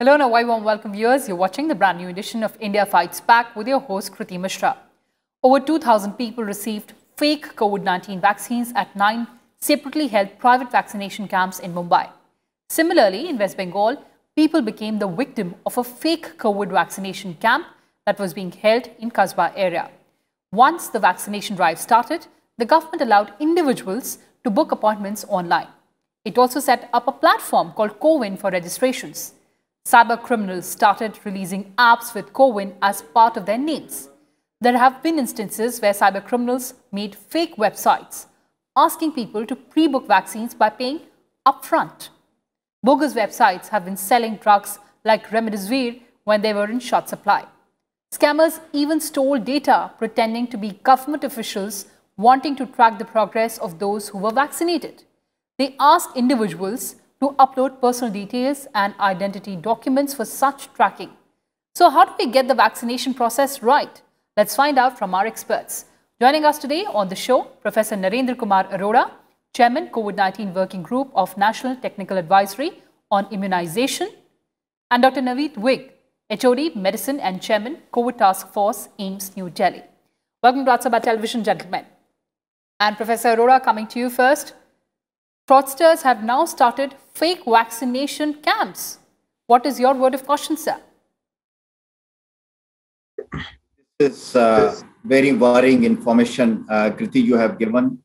Hello and a very warm welcome, viewers. You're watching the brand new edition of India Fights Back with your host Kriti Mishra. Over 2,000 people received fake COVID-19 vaccines at 9 separately held private vaccination camps in Mumbai. Similarly, in West Bengal, people became the victim of a fake COVID vaccination camp that was being held in Kasba area. Once the vaccination drive started, the government allowed individuals to book appointments online. It also set up a platform called CoWIN for registrations. Cyber criminals started releasing apps with CoWIN as part of their names. There have been instances where cyber criminals made fake websites, asking people to pre-book vaccines by paying upfront. Bogus websites have been selling drugs like Remdesivir when they were in short supply. Scammers even stole data pretending to be government officials wanting to track the progress of those who were vaccinated. They asked individuals to upload personal details and identity documents for such tracking. So how do we get the vaccination process right? Let's find out from our experts. Joining us today on the show, Professor Narendra Kumar Arora, Chairman, COVID-19 Working Group of National Technical Advisory on Immunization, and Dr. Naveed Wig, HOD, Medicine and Chairman, COVID Task Force, AIIMS, New Delhi. Welcome to Rajya Sabha Television, gentlemen. And Professor Arora, coming to you first. Fraudsters have now started fake vaccination camps. What is your word of caution, sir? This is very worrying information, Kriti, you have given.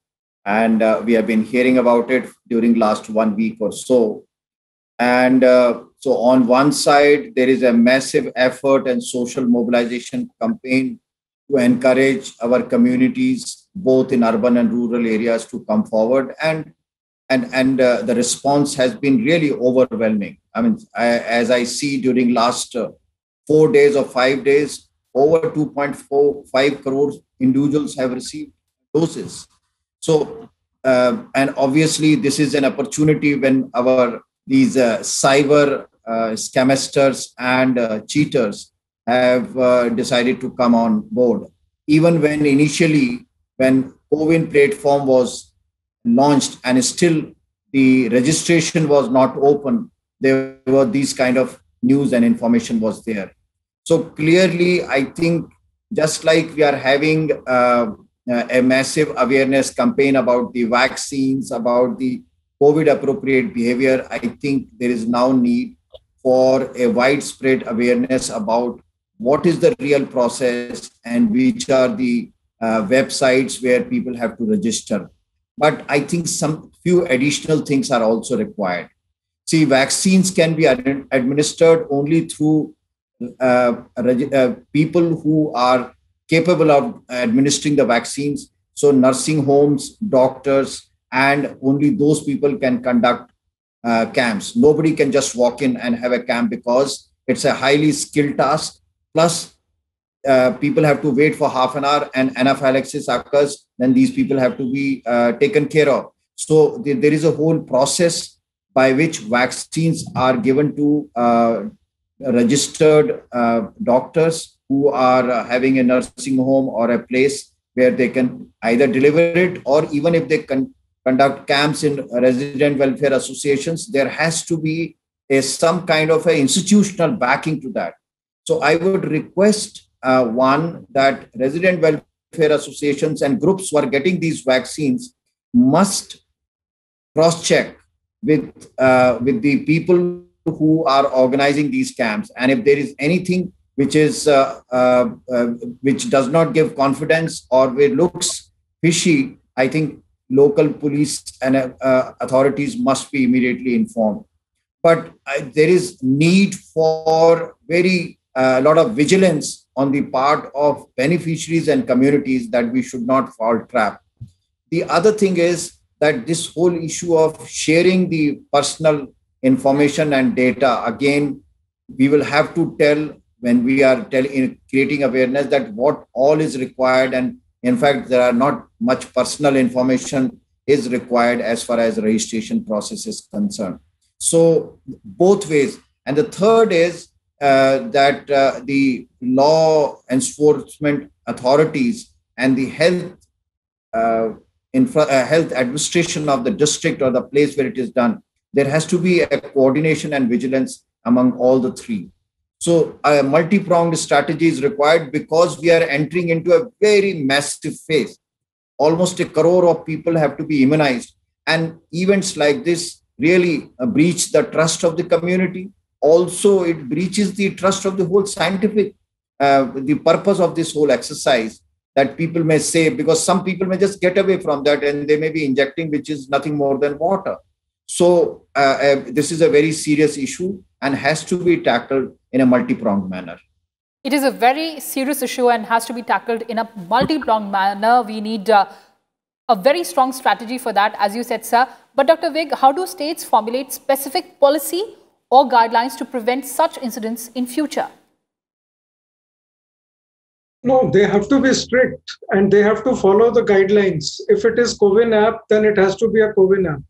And we have been hearing about it during last 1 week or so. And so on one side, there is a massive effort and social mobilization campaign to encourage our communities, both in urban and rural areas, to come forward. And the response has been really overwhelming. I mean, as I see during last 4 days or 5 days, over 2.45 crores individuals have received doses. So, and obviously, this is an opportunity when these cyber scammers and cheaters have decided to come on board. Even when initially, when CoWIN platform was launched and still the registration was not open, there were these kind of news and information was there. So clearly, I think just like we are having a massive awareness campaign about the vaccines, about the COVID appropriate behavior, I think there is now need for a widespread awareness about what is the real process and which are the websites where people have to register. But I think some few additional things are also required. See, vaccines can be administered only through people who are capable of administering the vaccines. So nursing homes, doctors, and only those people can conduct camps. Nobody can just walk in and have a camp because it's a highly skilled task. Plus, people have to wait for half an hour and anaphylaxis occurs, then these people have to be taken care of. So there is a whole process by which vaccines are given to registered doctors who are having a nursing home or a place where they can either deliver it, or even if they can conduct camps in resident welfare associations, there has to be some kind of a institutional backing to that. So I would request that resident welfare associations and groups who are getting these vaccines must cross-check with the people who are organizing these camps. And if there is anything which is which does not give confidence or which looks fishy, I think local police and authorities must be immediately informed. But there is need for a lot of vigilance on the part of beneficiaries and communities that we should not fall trap. The other thing is that this whole issue of sharing the personal information and data, again, we will have to tell when we are creating awareness that what all is required. And in fact, there are not much personal information is required as far as the registration process is concerned. So both ways. And the third is that the law enforcement authorities and the health administration of the district or the place where it is done, there has to be a coordination and vigilance among all the three. So a multi-pronged strategy is required because we are entering into a very massive phase. Almost a crore of people have to be immunized. And events like this really breach the trust of the community. Also, it breaches the trust of the whole scientific, the purpose of this whole exercise, that people may say, because some people may just get away from that and they may be injecting, which is nothing more than water. So this is a very serious issue and has to be tackled in a multi-pronged manner. It is a very serious issue and has to be tackled in a multi-pronged manner. We need a very strong strategy for that, as you said, sir. But Dr. Vig, how do states formulate specific policy or guidelines to prevent such incidents in future? No, they have to be strict and they have to follow the guidelines. If it is CoWIN app, then it has to be a CoWIN app.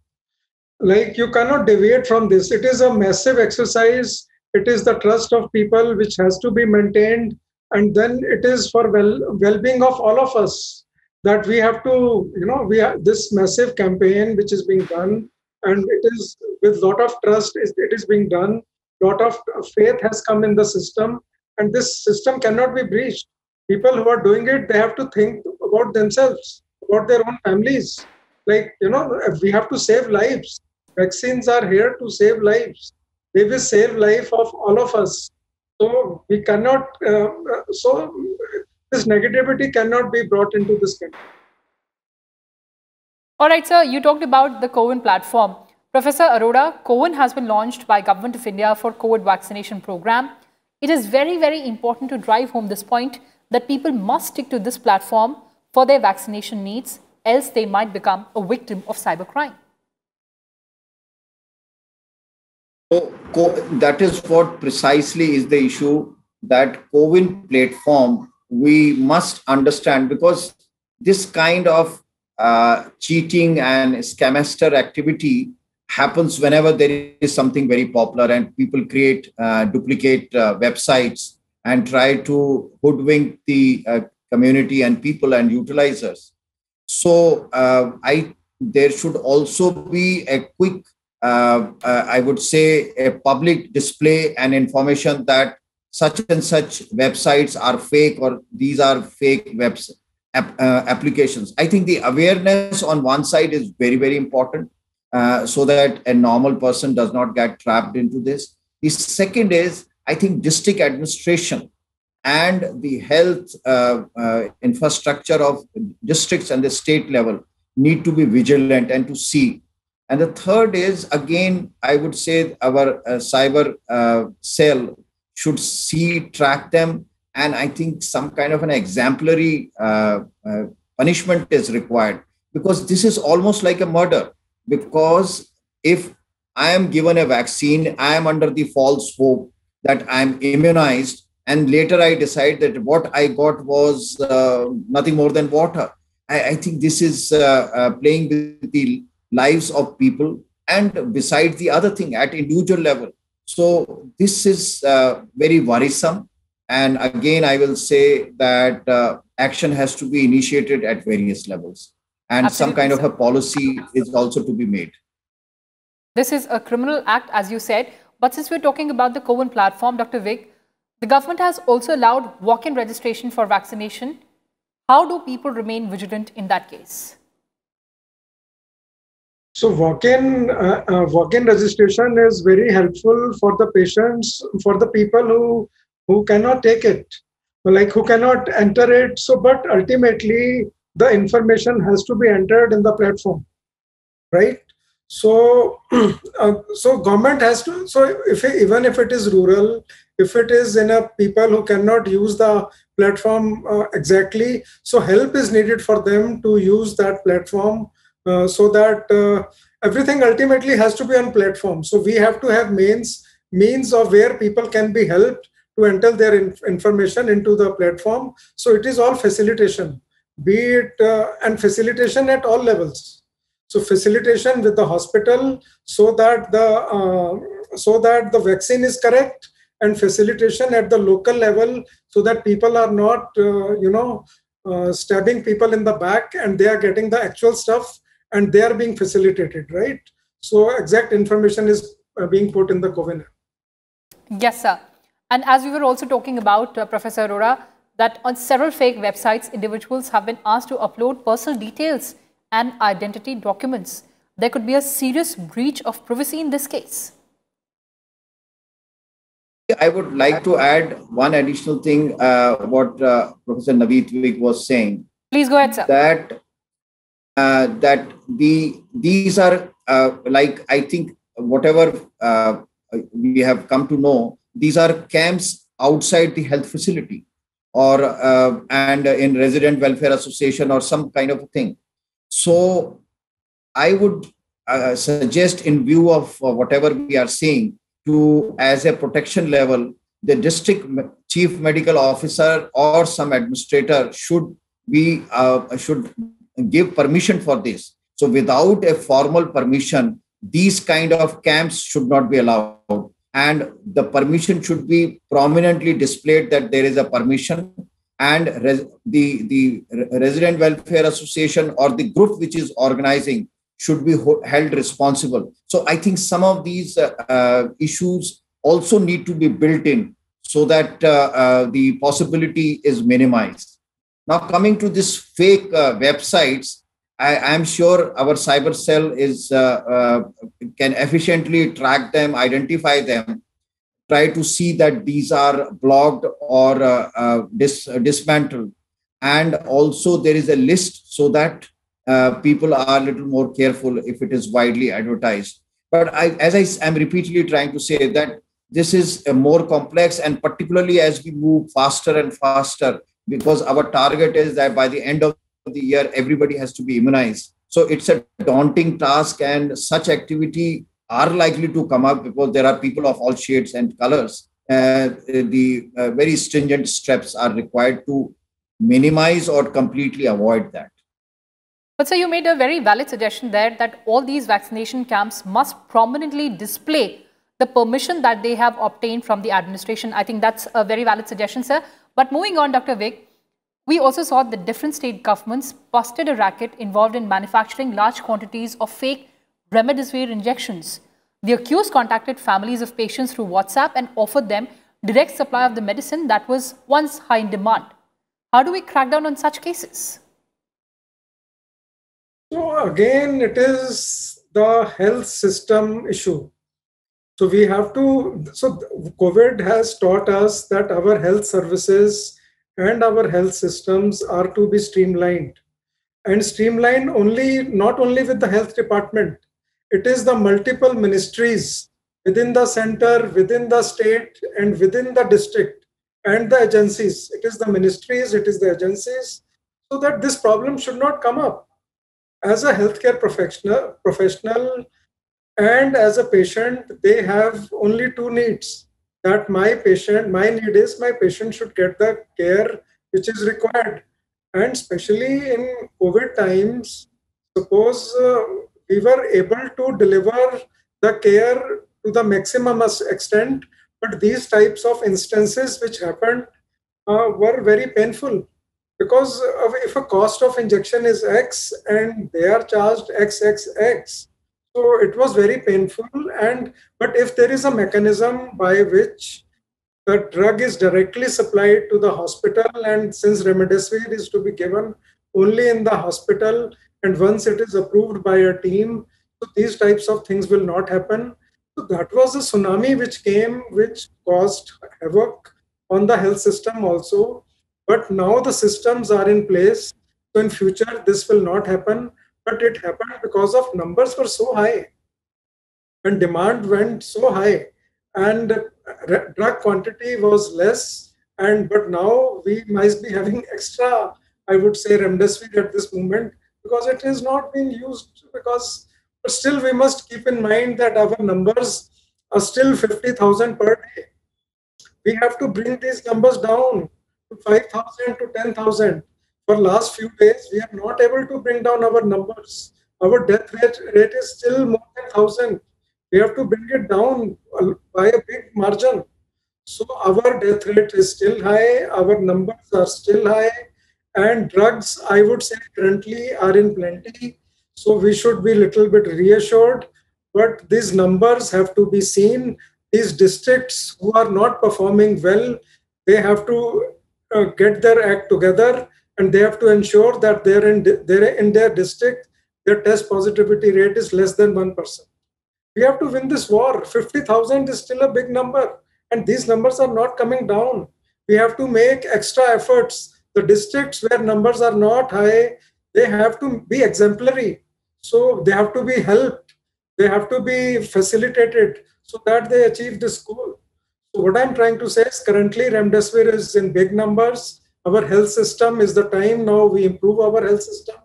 Like, you cannot deviate from this. It is a massive exercise. It is the trust of people which has to be maintained. And then it is for well-being of all of us that we have to, we have this massive campaign which is being done. And it is with a lot of trust, it is being done. A lot of faith has come in the system. And this system cannot be breached. People who are doing it, they have to think about themselves, about their own families. Like, we have to save lives. Vaccines are here to save lives. They will save life of all of us. So we cannot, this negativity cannot be brought into this country. All right, sir, you talked about the CoWIN platform. Professor Arora, CoWIN has been launched by Government of India for COVID vaccination program. It is very, very important to drive home this point that people must stick to this platform for their vaccination needs, else they might become a victim of cybercrime. So that is what precisely is the issue, that CoWIN platform we must understand, because this kind of cheating and scamester activity happens whenever there is something very popular and people create duplicate websites and try to hoodwink the community and people and utilizers. So there should also be a quick, I would say, a public display and information that such and such websites are fake or these are fake applications. I think the awareness on one side is very, very important so that a normal person does not get trapped into this. The second is, I think, district administration and the health infrastructure of districts and the state level need to be vigilant and to see. And the third is, again, I would say our cyber cell should track them. And I think some kind of an exemplary punishment is required, because this is almost like a murder. Because if I am given a vaccine, I am under the false hope that I'm immunized, and later I decide that what I got was nothing more than water. I think this is playing with the lives of people, and besides the other thing at individual level. So this is very worrisome. And again, I will say that action has to be initiated at various levels. And Absolutely, some kind of a policy is also to be made. This is a criminal act, as you said. But since we're talking about the CoWIN platform, Dr. Vig, the government has also allowed walk-in registration for vaccination. How do people remain vigilant in that case? So walk-in registration is very helpful for the patients, for the people who cannot take it, like who cannot enter it. So, but ultimately, the information has to be entered in the platform, right? So, so government has to. So, even if it is rural, if it is in a people who cannot use the platform exactly, so help is needed for them to use that platform. So that everything ultimately has to be on platform. So we have to have means of where people can be helped to enter their information into the platform. So it is all facilitation, be it and facilitation at all levels. So facilitation with the hospital so that the vaccine is correct, and facilitation at the local level so that people are not stabbing people in the back, and they are getting the actual stuff and they are being facilitated, right? So exact information is being put in the CoWIN app. Yes, sir. And as we were also talking about, Professor Arora, that on several fake websites, individuals have been asked to upload personal details and identity documents. There could be a serious breach of privacy in this case. I would like to add one additional thing, what Professor Naveed Vig was saying. Please go ahead, sir. That these are like, I think whatever we have come to know, these are camps outside the health facility, or and in resident welfare association or some kind of a thing. So I would suggest, in view of whatever we are seeing, to, as a protection level, the district chief medical officer or some administrator should give permission for this. So without a formal permission, these kind of camps should not be allowed. And the permission should be prominently displayed that there is a permission, and the resident welfare association or the group which is organizing should be held responsible. So I think some of these issues also need to be built in, so that the possibility is minimized. Now, coming to this fake websites, I am sure our cyber cell can efficiently track them, identify them, try to see that these are blocked or dismantled. And also there is a list, so that people are a little more careful if it is widely advertised. But as I am repeatedly trying to say, that this is more complex, and particularly as we move faster and faster, because our target is that by the end of the year, everybody has to be immunized. So it's a daunting task, and such activity are likely to come up because there are people of all shades and colors. The very stringent steps are required to minimize or completely avoid that. But sir, you made a very valid suggestion there that all these vaccination camps must prominently display the permission that they have obtained from the administration. I think that's a very valid suggestion, sir. But moving on, Dr. Vig, we also saw that different state governments busted a racket involved in manufacturing large quantities of fake remdesivir injections. The accused contacted families of patients through WhatsApp and offered them direct supply of the medicine that was once high in demand. How do we crack down on such cases? So again, it is the health system issue. So we have to, so COVID has taught us that our health services and our health systems are to be streamlined, and streamlined not only with the health department. It is the multiple ministries within the center, within the state, and within the district, and the agencies. It is the ministries, it is the agencies, so that this problem should not come up. As a healthcare professional and as a patient, they have only two needs. That my need is my patient should get the care which is required. And especially in COVID times, suppose we were able to deliver the care to the maximum extent, but these types of instances which happened were very painful, because if a cost of injection is X and they are charged XXX, so it was very painful. But if there is a mechanism by which the drug is directly supplied to the hospital, and since remdesivir is to be given only in the hospital, and once it is approved by a team, so these types of things will not happen. So that was a tsunami which came, which caused havoc on the health system also. But now the systems are in place. So in future, this will not happen. But it happened because of numbers were so high and demand went so high, and drug quantity was less. But now we might be having extra, I would say, remdesivir at this moment, because it is not being used. But still we must keep in mind that our numbers are still 50,000 per day. We have to bring these numbers down to 5,000 to 10,000. For last few days, we are not able to bring down our numbers. Our death rate is still more than 1,000. We have to bring it down by a big margin. So our death rate is still high, our numbers are still high, and drugs, I would say, currently are in plenty. So we should be a little bit reassured, but these numbers have to be seen. These districts who are not performing well, they have to get their act together, and they have to ensure that they're in their district, their test positivity rate is less than 1%. We have to win this war. 50,000 is still a big number, and these numbers are not coming down. We have to make extra efforts. The districts where numbers are not high, they have to be exemplary. So they have to be helped. They have to be facilitated so that they achieve this goal. So what I'm trying to say is currently remdesivir is in big numbers. Our health system is the time now we improve our health system.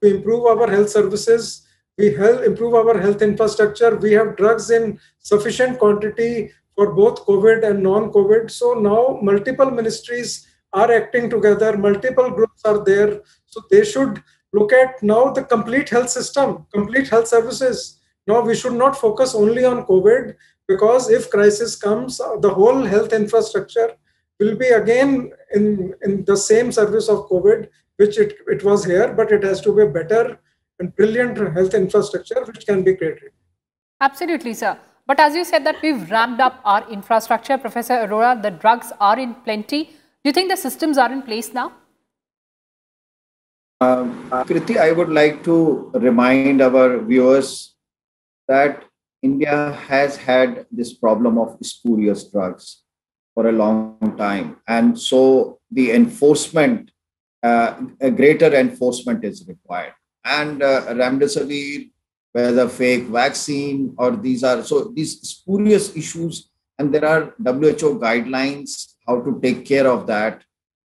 We improve our health services. We improve our health infrastructure. We have drugs in sufficient quantity for both COVID and non-COVID. So now multiple ministries are acting together. Multiple groups are there. So they should look at now the complete health system, complete health services. Now we should not focus only on COVID, because if crisis comes, the whole health infrastructure will be again in the same service of COVID, which it was here, but it has to be better and brilliant health infrastructure which can be created. Absolutely, sir. But as you said that we've ramped up our infrastructure, Professor Arora, the drugs are in plenty. Do you think the systems are in place now? Kriti, I would like to remind our viewers that India has had this problem of spurious drugs for a long time. And so the enforcement, a greater enforcement is required. And remdesivir, whether fake vaccine or these spurious issues, and there are WHO guidelines how to take care of that.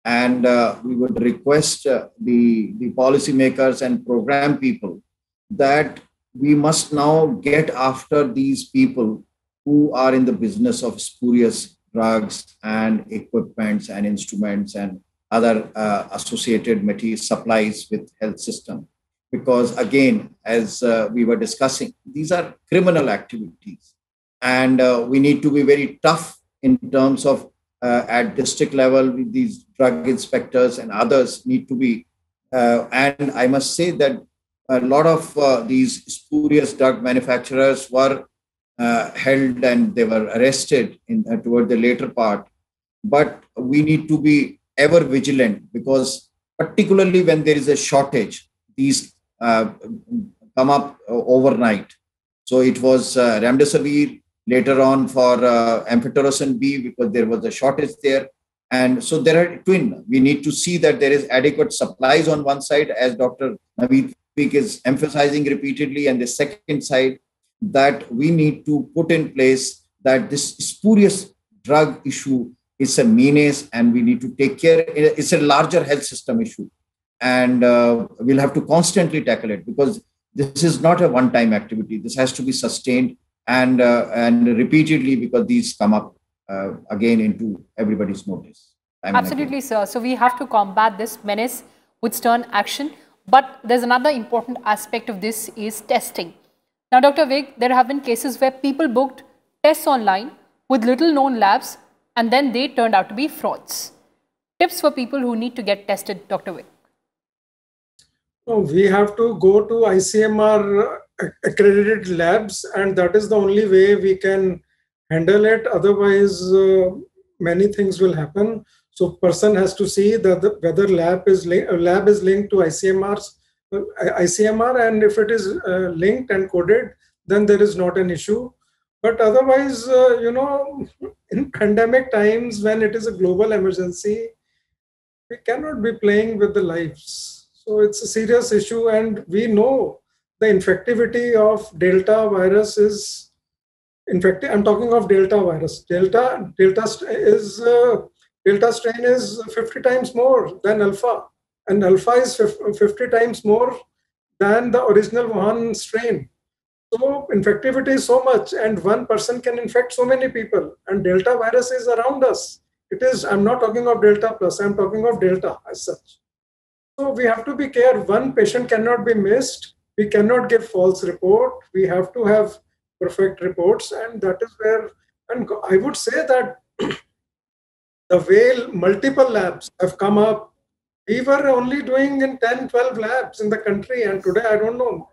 And we would request the policymakers and program people that we must now get after these people who are in the business of spurious drugs and equipments and instruments and other associated material supplies with health system. Because again, as we were discussing, these are criminal activities. And we need to be very tough in terms of at district level with these drug inspectors and others need to be. And I must say that a lot of these spurious drug manufacturers were held and they were arrested toward the later part. But we need to be ever vigilant, because particularly when there is a shortage, these come up overnight. So it was remdesivir, later on for amphotericin B, because there was a shortage there. And so there are twin. We need to see that there is adequate supplies on one side, as Dr. Naveed Peak is emphasizing repeatedly, and the second side, that we need to put in place that this spurious drug issue is a menace and we need to take care. It's a larger health system issue. And we'll have to constantly tackle it, because this is not a one-time activity. This has to be sustained and repeatedly, because these come up again into everybody's notice. Absolutely, sir. So we have to combat this menace with stern action. But there's another important aspect of this is testing. Now, Dr. Vig, there have been cases where people booked tests online with little known labs and then they turned out to be frauds. Tips for people who need to get tested, Dr. Vig? We have to go to ICMR accredited labs, and that is the only way we can handle it. Otherwise, many things will happen. So person has to see that whether lab is linked to ICMR, and if it is linked and coded, then there is not an issue. But otherwise, in pandemic times, when it is a global emergency, we cannot be playing with the lives. So it's a serious issue, and we know the infectivity of Delta virus is infective. I'm talking of Delta virus. Delta strain is 50 times more than Alpha, and Alpha is 50 times more than the original Wuhan strain. So infectivity is so much, and one person can infect so many people, and Delta virus is around us. I'm not talking of Delta plus, I'm talking of Delta as such. So we have to be careful. One patient cannot be missed. We cannot give false report. We have to have perfect reports, and that is where, and I would say that the way multiple labs have come up, we were only doing in 10, 12 labs in the country, and today, I don't know,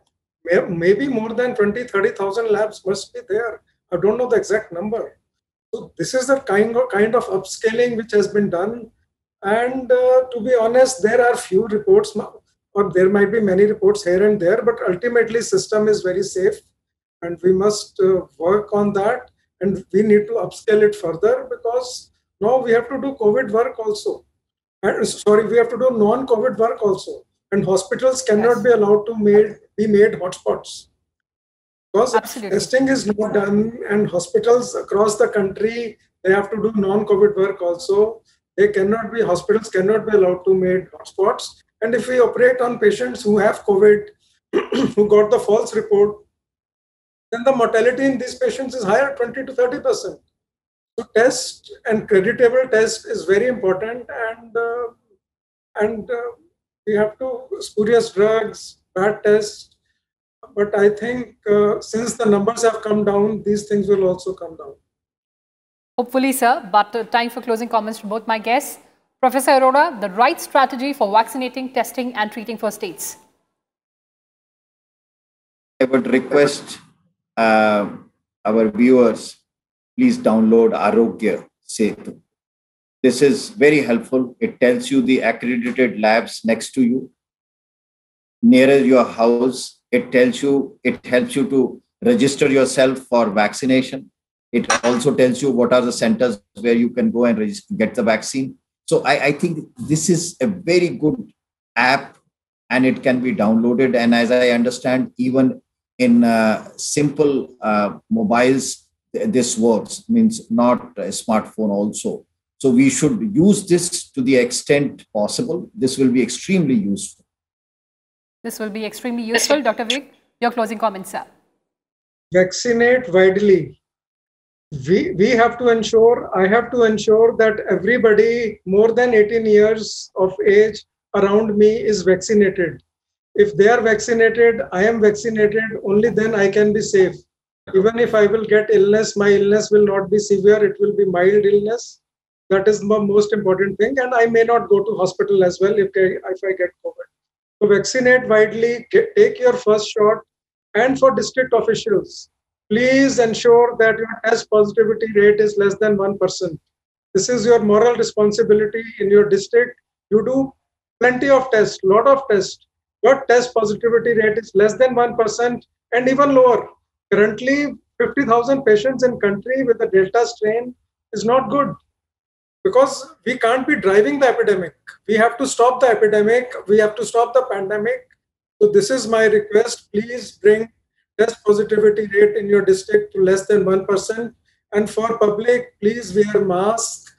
maybe more than 20, 30,000 labs must be there. I don't know the exact number. So this is the kind of upscaling which has been done. And to be honest, there are few reports, or there might be many reports here and there, but ultimately system is very safe, and we must work on that. And we need to upscale it further, because now we have to do COVID work also. Sorry, we have to do non-COVID work also. And hospitals cannot be allowed to be made hotspots. Because Absolutely. testing is not done, and hospitals across the country, they have to do non-COVID work also. Hospitals cannot be allowed to make hotspots. And if we operate on patients who have COVID, who got the false report, then the mortality in these patients is higher, 20 to 30%. So test and creditable test is very important, and we have to spurious drugs, bad tests. But I think since the numbers have come down, these things will also come down. Hopefully, sir. But time for closing comments from both my guests. Professor Arora, the right strategy for vaccinating, testing and treating for states. I would request our viewers, please download Arogya Setu. This is very helpful. It tells you the accredited labs next to you, nearer your house. It helps you to register yourself for vaccination. It also tells you what are the centers where you can go and get the vaccine. So I think this is a very good app, and it can be downloaded. And as I understand, even in simple mobiles, this works, means not a smartphone also. So we should use this to the extent possible. This will be extremely useful. This will be extremely useful. Dr. Vivek, your closing comments, sir. Vaccinate widely. We have to ensure, I have to ensure that everybody more than 18 years of age around me is vaccinated. If they are vaccinated, I am vaccinated, only then I can be safe. Even if I will get illness, my illness will not be severe, it will be mild illness. That is the most important thing. And I may not go to hospital as well if I get COVID. So vaccinate widely, take your first shot. And for district officials, please ensure that your test positivity rate is less than 1%. This is your moral responsibility in your district. You do plenty of tests, lot of tests. Your test positivity rate is less than 1% and even lower. Currently, 50,000 patients in country with the Delta strain is not good, because we can't be driving the epidemic. We have to stop the epidemic. We have to stop the pandemic. So this is my request. Please bring test positivity rate in your district to less than 1%. And for public, please wear mask.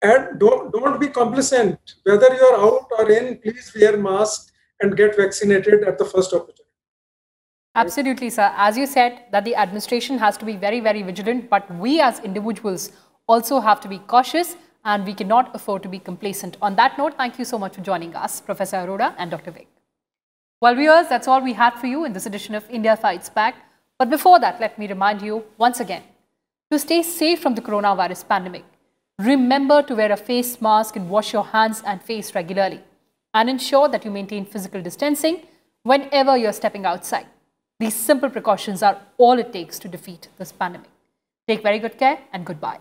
And don't be complacent. Whether you're out or in, please wear mask and get vaccinated at the first opportunity. Absolutely, sir. As you said, that the administration has to be very, very vigilant, but we as individuals also have to be cautious, and we cannot afford to be complacent. On that note, thank you so much for joining us, Professor Arora and Dr. Vivek. Well, viewers, that's all we had for you in this edition of India Fights Back. But before that, let me remind you once again, to stay safe from the coronavirus pandemic, remember to wear a face mask and wash your hands and face regularly, and ensure that you maintain physical distancing whenever you're stepping outside. These simple precautions are all it takes to defeat this pandemic. Take very good care, and goodbye.